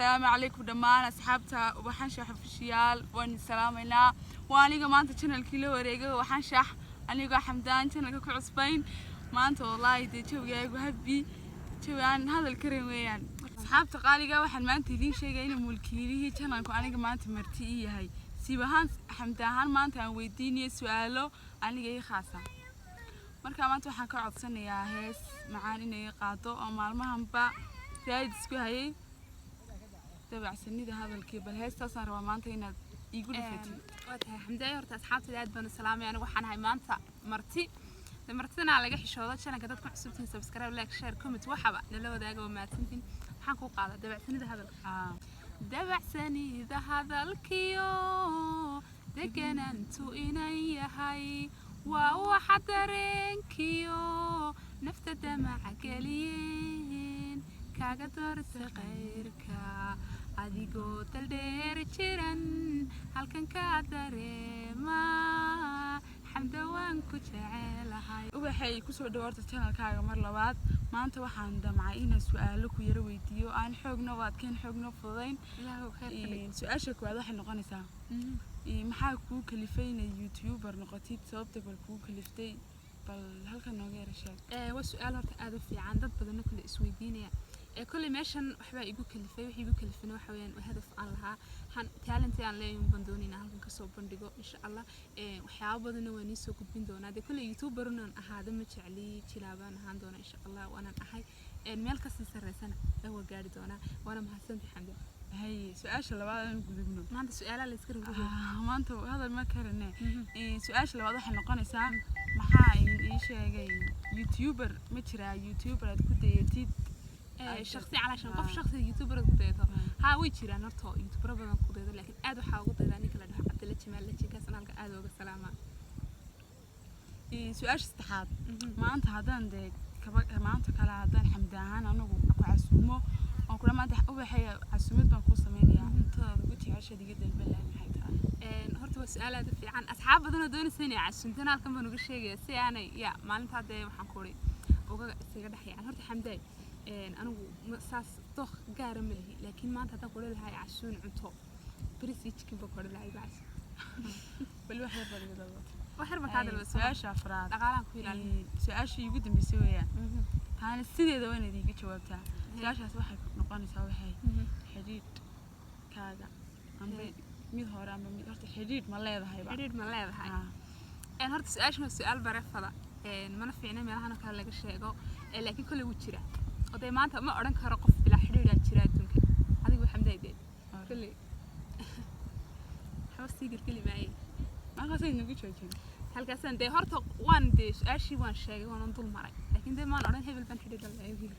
السلام عليكم دمان أصحابتا وحن شح فشيال وان سلامنا وأنا ما أنت channel كيلو وريجا وحن شح أنا جا حمدان channel كعصبين ما أنت والله يدي شو جاي وهبي شو يعني هذا الكريم ويان أصحابتا قالي جا وحن ما أنت لين شيء جايين ملكيلي channel كأنا جا ما أنت مرتئي هاي سيبهان حمدان ما أنت ويديني سؤاله أنا جاي خاصة marka maanta waxaan ka codsanayaa hees macaan inay qaato oo maalmahan ba saayid isku hayay dabacsanida hadalkii bal heestaasaan rabaa maanta inaad iigu dhifatid wataa xamdaay horta asxaabta aad baan salaamay anigu waxaan ahay maanta martina laga xishoodo channelka dadku cusubtiin subscribe like share comment waxaba nala wadaaga oo maatintin waxaan ku qaadaa dabacsanida hadalka dabacsanida hadalkiyo deganantu inay yahay وحضرنكيو نفتد مع قليين كاغا دورت غيرك أديقو تلدير جيران هالكن كادريما حمدوانكو جعلهاي وحي كسو دورت channel كاغا مر لباد maanta waxaan damcay inaan su'aalo ku yara weydiiyo aan xoogna waad keen xoogna fudayn su'aasha koowaad waxay noqonaysaa maxaa kuu kalifay inay YouTuber noqotid sababta bal kuu kaliftay bal halka nooga yeeshay waa su'aal horta aad u fiican dad badan kale isweydiinaya kulli meeshan waxba igu kalifay wixii igu kalifay waxa weeyaan hadaf aan lahaa han talent aan leeyahay bandoonina halkan ka soo bandhigo insha Allah waxyaabo badan waan soo gudbin doonaa de kulli YouTuber aan ahaado ma jecli jilaabaan ahaan doona insha Allah waan ahay meel ka sii sareysana waa gaari doonaa waana mahadsantahay xamdi hay su'aasha labaad aan gudubno maanta su'aalaha la iska rugo maanta hadal ma karane su'aasha labaad waxay noqonaysaa maxaa ii sheegay YouTuber ma jira YouTuber aad ku dayatid شخصي علشان قف شخصي يوتيوبر كديته ها ويجري أنا رتو يوتيوبر بدن كديته لكن أدو حاول كديته أنا كلا ده عبد الله جمال لشي كاس أنا أدو بالسلامة سؤال استحاد ما أنت هذان ده ما أنت كلا هذان حمدان أنا أكو عسومه أو كل ما ده أول حاجة عسومت بنكون سميني أنت قلتي عشان دي جدا البلد حيتها هرت سؤال هذا في عن أصحاب بدنا دون سنة عسومتنا كم بنقول شيء سيانة يا ما أنت هذا محنكوري وقا سيجد حيان هرت حمدان أنا مساس طخ قارم له لكن ما أنت تقول لها عشون عطو بريسيج كيف بقول لها يبعث بالوحدة بالوضع وحرب هذا سؤال شافرات أقالك فيلا سؤال شيء يقدم بسوية هان السيدة دوين دي جوابتها سؤال شاف واحد نقاني سوي هاي حديد كذا أم ميد هورا أم ميد هرت حديد ملاذ هاي حديد ملاذ هاي أنا هرت سؤال برفضة ما نفعنا ما أنا كان لك شيء لكن كل وجهه oday maanta ma oran karo qof bila xiriir aad jira adduunka adigu xamdayde kulli xawsi girkili maay aqaasay nagu joojin halkaasan de horta waan de su'aashi waan sheegay waan dul maray laakiin de maan oran hebel ban xiriir leeyahay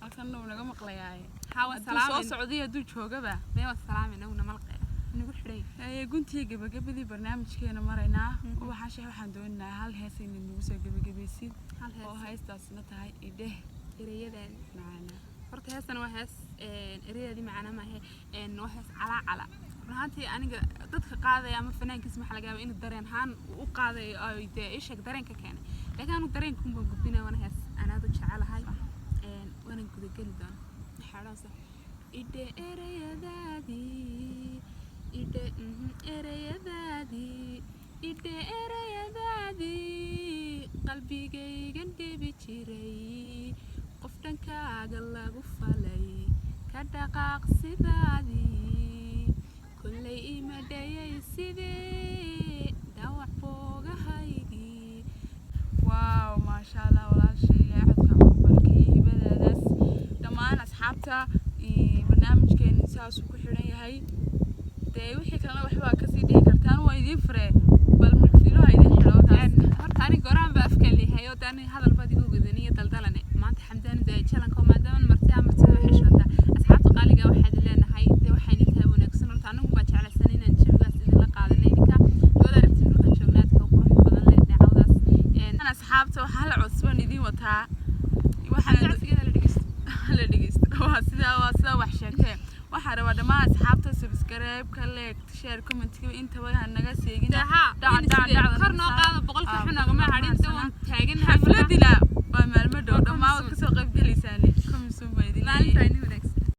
halkan naga maqlayaay hawa salaam soo socday aduu joogaba meewa salaamina una malqay nagu xiray guntii gabagabadii barnaamijkeena maraynaa waxaan doonaynaa hal hees in nagu soo gabagabaysid oo heestaasna tahay ideh ereyadaan macana horta heestan waa hees ereyadii macana ma ahay waa hees cala runtii aniga dadka qaadaya ama fanaankiis waxa laga yaabaa in dareen haan u qaaday ay isheeg dareenka keenay laakiin anu dareenku ma gudbinaa wana hees anaad u jecelahay wana guda gali doona xaraasa ide ereyadaadii ide ereyadaadii qalbigaygan dhibi jiray qoftan kaaga lagu falay ka dhaqaaq sidaadii kullay ima dhayay sidee dhawac boogahaygii waaw maasha Allah walaashay codka ku barkay hibadaas dhammaan asxaabta barnaamijkeena saas ku xiran yahay wixii kale waxba ka sii dhigi kartaan waa idin fure bal markii idin xiro horta ani goraan ba afka leeyahay oo tani hadal bad igu gudaniyo daldalane maanta xamdaan day challenge maadaama marti xishota asxaabta qaaliga waxaad leenahay waxay intaa wanaagsan horta anigu ba jeclaysan inaan jawigaas idin la qaadanay ninka dooda aragtida dhulka joognaadka qurux badan leh dhacawdaas asxaabta waxa la cusban idin wataa waxaan la dhigeysto waa sida wax sheegtay waxaan rabaa dhammaan asxaabta subscribe ka like share comment inta way naga seegin dhac